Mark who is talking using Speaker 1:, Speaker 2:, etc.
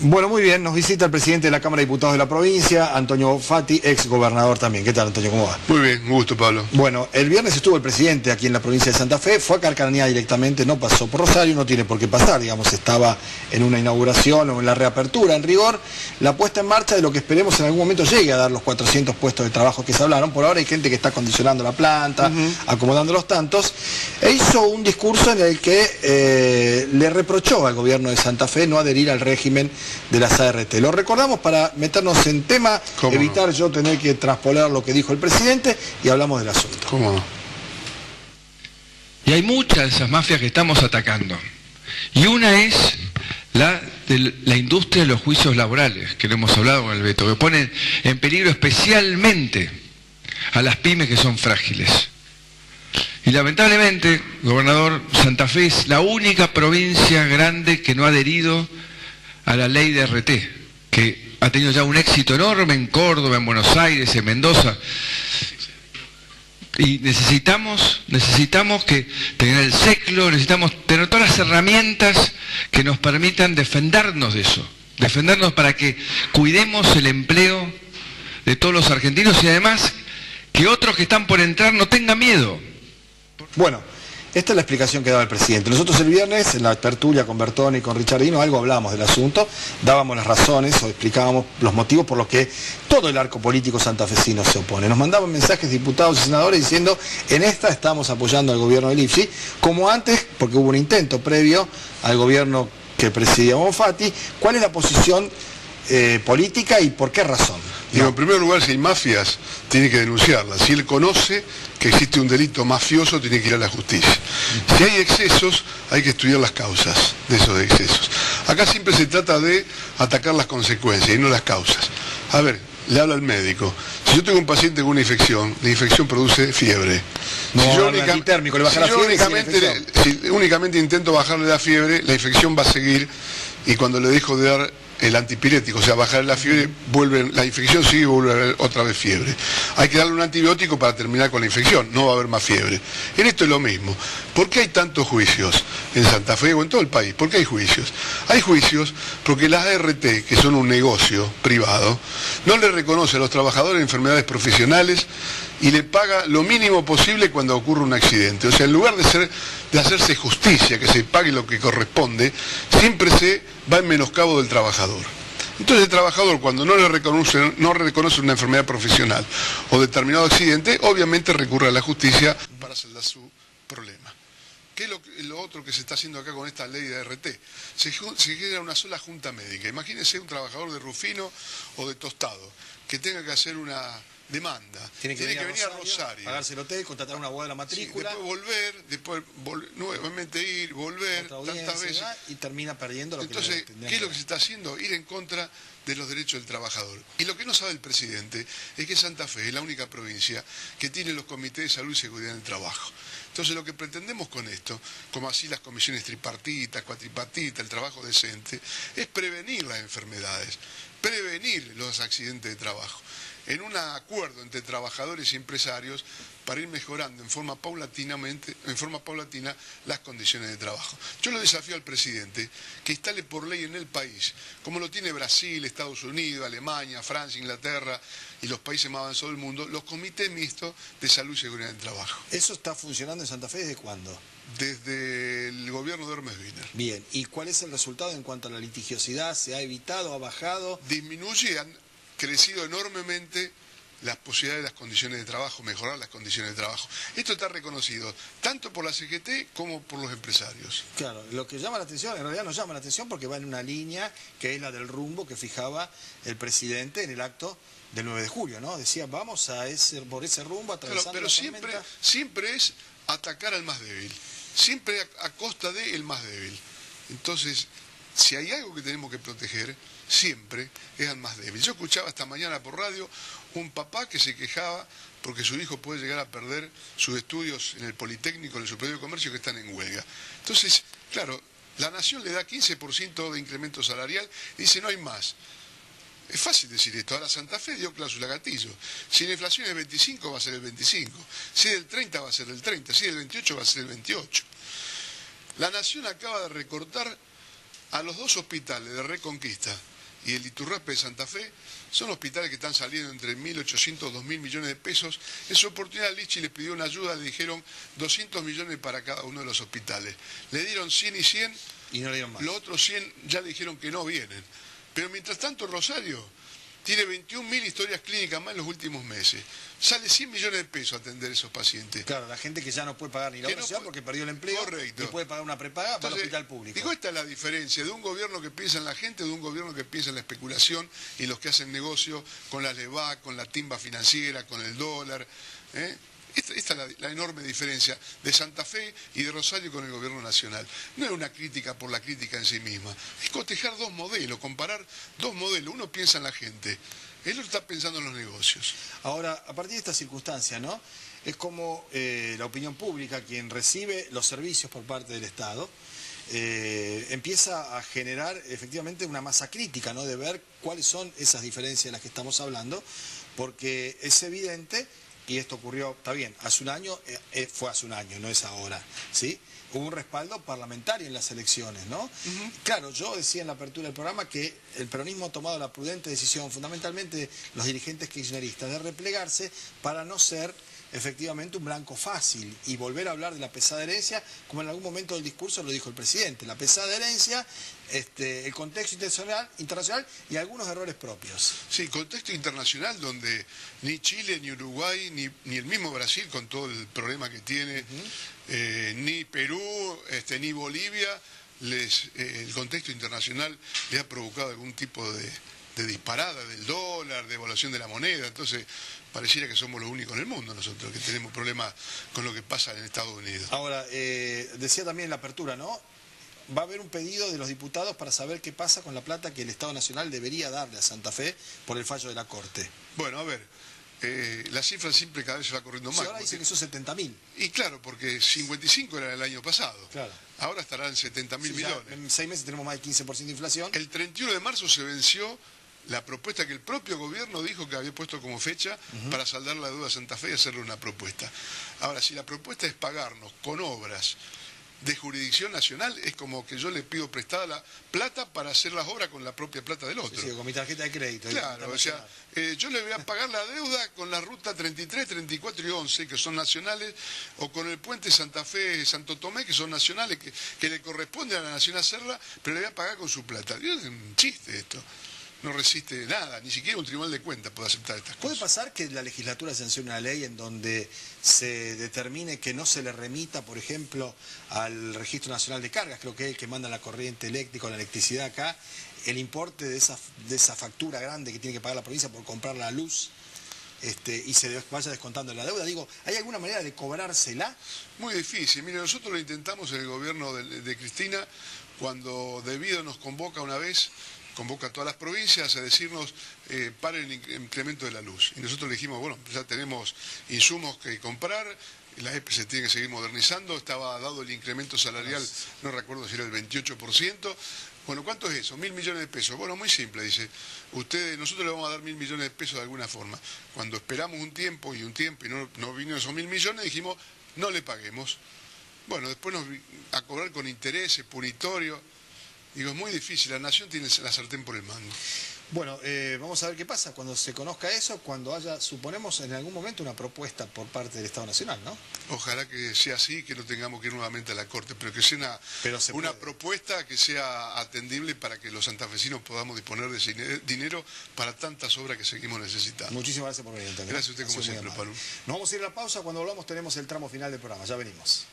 Speaker 1: Bueno, muy bien, nos visita el presidente de la Cámara de Diputados de la provincia, Antonio Fatti, ex gobernador también. ¿Qué tal, Antonio? ¿Cómo va?
Speaker 2: Muy bien, un gusto, Pablo.
Speaker 1: Bueno, el viernes estuvo el presidente aquí en la provincia de Santa Fe, fue a Carcanía directamente, no pasó por Rosario, no tiene por qué pasar, digamos, estaba en una inauguración o en la reapertura, en rigor, la puesta en marcha de lo que esperemos en algún momento llegue a dar los 400 puestos de trabajo que se hablaron. Por ahora hay gente que está condicionando la planta, acomodando los tantos, e hizo un discurso en el que le reprochó al gobierno de Santa Fe no adherir al régimen de las ART. Lo recordamos para meternos en tema, evitar no yo tener que traspolar lo que dijo el presidente, y hablamos del asunto.
Speaker 2: ¿Cómo no?
Speaker 3: Y hay muchas de esas mafias que estamos atacando. Y una es la industria de los juicios laborales, que lo hemos hablado con el Beto, que ponen en peligro especialmente a las pymes que son frágiles. Y lamentablemente, gobernador, Santa Fe es la única provincia grande que no ha adherido a la ley de RT, que ha tenido ya un éxito enorme en Córdoba, en Buenos Aires, en Mendoza. Y necesitamos que tener el SECLO, necesitamos tener todas las herramientas que nos permitan defendernos de eso, defendernos para que cuidemos el empleo de todos los argentinos y además que otros que están por entrar no tengan miedo.
Speaker 1: Bueno, esta es la explicación que daba el presidente. Nosotros el viernes, en la tertulia con Bertone y con Richardino, algo hablábamos del asunto, dábamos las razones o explicábamos los motivos por los que todo el arco político santafesino se opone. Nos mandaban mensajes diputados y senadores diciendo, en esta estamos apoyando al gobierno del IFSI, como antes, porque hubo un intento previo al gobierno que presidía Bonfatti. ¿Cuál es la posición política y por qué razón?
Speaker 2: Digo, en primer lugar, si hay mafias, tiene que denunciarlas. Si él conoce que existe un delito mafioso, tiene que ir a la justicia. Si hay excesos, hay que estudiar las causas de esos excesos. Acá siempre se trata de atacar las consecuencias y no las causas. A ver, le habla al médico. Si yo tengo un paciente con una infección, la infección produce fiebre.
Speaker 1: No,
Speaker 2: si yo,
Speaker 1: únicamente
Speaker 2: intento bajarle la fiebre, la infección va a seguir, y cuando le dejo de dar el antipirético, o sea, bajar la fiebre, la infección sigue y vuelve a haber otra vez fiebre. Hay que darle un antibiótico para terminar con la infección, no va a haber más fiebre. En esto es lo mismo. ¿Por qué hay tantos juicios en Santa Fe o en todo el país? ¿Por qué hay juicios? Hay juicios porque las ART, que son un negocio privado, no le reconoce a los trabajadores enfermedades profesionales y le paga lo mínimo posible cuando ocurre un accidente. O sea, en lugar de hacerse justicia, que se pague lo que corresponde, siempre se va en menoscabo del trabajador. Entonces el trabajador, cuando no reconoce una enfermedad profesional o determinado accidente, obviamente recurre a la justicia para saldar su problema. ¿Qué es lo otro que se está haciendo acá con esta ley de ART? Se genera una sola junta médica. Imagínense un trabajador de Rufino o de Tostado que tenga que hacer una demanda.
Speaker 1: Tiene que venir a Rosario, pagarse el hotel, contratar una abogada de la matrícula.
Speaker 2: Sí, después nuevamente ir, volver, tantas veces.
Speaker 1: Y termina perdiendo lo que le
Speaker 2: Entonces, ¿qué es lo que se está haciendo? Ir en contra de los derechos del trabajador. Y lo que no sabe el presidente es que Santa Fe es la única provincia que tiene los comités de salud y seguridad en el trabajo. Entonces lo que pretendemos con esto, como así las comisiones tripartitas, cuatripartitas, el trabajo decente, es prevenir las enfermedades, prevenir los accidentes de trabajo, en un acuerdo entre trabajadores y empresarios para ir mejorando en forma paulatina las condiciones de trabajo. Yo le desafío al presidente que instale por ley en el país, como lo tiene Brasil, Estados Unidos, Alemania, Francia, Inglaterra y los países más avanzados del mundo, los comités mixtos de salud y seguridad del trabajo.
Speaker 1: ¿Eso está funcionando en Santa Fe desde cuándo?
Speaker 2: Desde el gobierno de Hermes Wiener.
Speaker 1: Bien, ¿y cuál es el resultado en cuanto a la litigiosidad? ¿Se ha evitado, ha bajado?
Speaker 2: Disminuye, han crecido enormemente las posibilidades de las condiciones de trabajo, mejorar las condiciones de trabajo. Esto está reconocido tanto por la CGT como por los empresarios.
Speaker 1: Claro, lo que llama la atención, en realidad nos llama la atención porque va en una línea que es la del rumbo que fijaba el presidente en el acto del 9 de julio, ¿no? Decía, vamos por ese rumbo, atravesando
Speaker 2: pero siempre es atacar al más débil, siempre a costa del más débil. Entonces, si hay algo que tenemos que proteger, siempre es al más débil. Yo escuchaba esta mañana por radio un papá que se quejaba porque su hijo puede llegar a perder sus estudios en el Politécnico, en el Superior de Comercio, que están en huelga. Entonces, claro, la Nación le da 15% de incremento salarial y dice no hay más. Es fácil decir esto. Ahora Santa Fe dio cláusula gatillo. Si la inflación es 25 va a ser el 25. Si es del 30 va a ser el 30. Si es del 28 va a ser el 28. La Nación acaba de recortar A los dos hospitales de Reconquista y el Iturraspe de Santa Fe son hospitales que están saliendo entre 1.800 y 2.000 millones de pesos. En su oportunidad Lichi les pidió una ayuda, le dijeron 200 millones para cada uno de los hospitales. Le dieron 100 y 100,
Speaker 1: y no le dieron más.
Speaker 2: Los otros 100 ya le dijeron que no vienen. Pero mientras tanto Rosario tiene 21.000 historias clínicas más en los últimos meses. Sale 100 millones de pesos atender a esos pacientes.
Speaker 1: Claro, la gente que ya no puede pagar ni la universidad porque perdió el empleo.
Speaker 2: Correcto.
Speaker 1: Y puede pagar una prepaga para el hospital público.
Speaker 2: Digo, esta es la diferencia de un gobierno que piensa en la gente, de un gobierno que piensa en la especulación y los que hacen negocio con la LEVAC, con la timba financiera, con el dólar. Esta es la enorme diferencia de Santa Fe y de Rosario con el gobierno nacional. No es una crítica por la crítica en sí misma, es cotejar dos modelos, comparar dos modelos. Uno piensa en la gente, el otro está pensando en los negocios.
Speaker 1: Ahora, a partir de esta circunstancia, ¿no? Es como la opinión pública, quien recibe los servicios por parte del Estado, empieza a generar efectivamente una masa crítica, ¿no? De ver cuáles son esas diferencias de las que estamos hablando, porque es evidente. Y esto ocurrió, está bien, hace un año, fue hace un año, no es ahora, ¿sí? Hubo un respaldo parlamentario en las elecciones, ¿no? Claro, yo decía en la apertura del programa que el peronismo ha tomado la prudente decisión, fundamentalmente los dirigentes kirchneristas, de replegarse para no ser efectivamente un blanco fácil y volver a hablar de la pesada herencia, como en algún momento del discurso lo dijo el presidente, la pesada herencia, el contexto internacional y algunos errores propios.
Speaker 2: Sí, contexto internacional donde ni Chile, ni Uruguay, ni el mismo Brasil, con todo el problema que tiene, ni Perú, ni Bolivia, el contexto internacional le ha provocado algún tipo de disparada del dólar, de evaluación de la moneda. Entonces pareciera que somos los únicos en el mundo nosotros que tenemos problemas con lo que pasa en Estados Unidos.
Speaker 1: Ahora, decía también en la apertura, ¿no? Va a haber un pedido de los diputados para saber qué pasa con la plata que el Estado Nacional debería darle a Santa Fe por el fallo de la Corte.
Speaker 2: Bueno, a ver, la cifra siempre cada vez se va corriendo más.
Speaker 1: Sí, ahora dicen que son 70.000.
Speaker 2: Y claro, porque 55 era el año pasado.
Speaker 1: Claro.
Speaker 2: Ahora estarán 70.000 millones.
Speaker 1: En 6 meses tenemos más del 15% de inflación.
Speaker 2: El 31 de marzo se venció la propuesta que el propio gobierno dijo que había puesto como fecha para saldar la deuda a Santa Fe y hacerle una propuesta. Ahora, si la propuesta es pagarnos con obras de jurisdicción nacional, es como que yo le pido prestada la plata para hacer las obras con la propia plata del otro.
Speaker 1: Sí, con mi tarjeta de crédito.
Speaker 2: Claro, o sea, yo le voy a pagar la deuda con la ruta 33, 34 y 11, que son nacionales, o con el puente Santa Fe, Santo Tomé, que son nacionales, que le corresponde a la nación hacerla, pero le voy a pagar con su plata. Es un chiste esto. No resiste nada, ni siquiera un tribunal de cuentas puede aceptar estas cosas.
Speaker 1: ¿Puede pasar que la legislatura sancione una ley en donde se determine que no se le remita, por ejemplo, al Registro Nacional de Cargas, creo que es el que manda la corriente eléctrica o la electricidad acá, el importe de esa factura grande que tiene que pagar la provincia por comprar la luz? Y se vaya descontando la deuda? Digo, ¿hay alguna manera de cobrársela? Muy
Speaker 2: difícil. Mire, nosotros lo intentamos en el gobierno de Cristina, cuando Debido nos convoca una vez, convoca a todas las provincias a decirnos paren el incremento de la luz. Y nosotros le dijimos, bueno, ya tenemos insumos que comprar, la EPE se tiene que seguir modernizando, estaba dado el incremento salarial, no recuerdo si era el 28%. Bueno, ¿cuánto es eso? 1.000 millones de pesos. Bueno, muy simple, dice, nosotros le vamos a dar 1.000 millones de pesos de alguna forma. Cuando esperamos un tiempo y no vinieron esos 1.000 millones, dijimos, no le paguemos. Bueno, después a cobrar con intereses, punitorios. Digo, es muy difícil, la nación tiene la sartén por el mango.
Speaker 1: Bueno, vamos a ver qué pasa cuando se conozca eso, cuando haya, suponemos, en algún momento una propuesta por parte del Estado Nacional, ¿no?
Speaker 2: Ojalá que sea así, que no tengamos que ir nuevamente a la Corte, pero que sea una propuesta que sea atendible para que los santafesinos podamos disponer de ese dinero para tantas obras que seguimos necesitando.
Speaker 1: Muchísimas gracias por venir, Antonio.
Speaker 2: Gracias a usted como siempre, Palú.
Speaker 1: Nos vamos a ir a la pausa, cuando volvamos tenemos el tramo final del programa, ya venimos.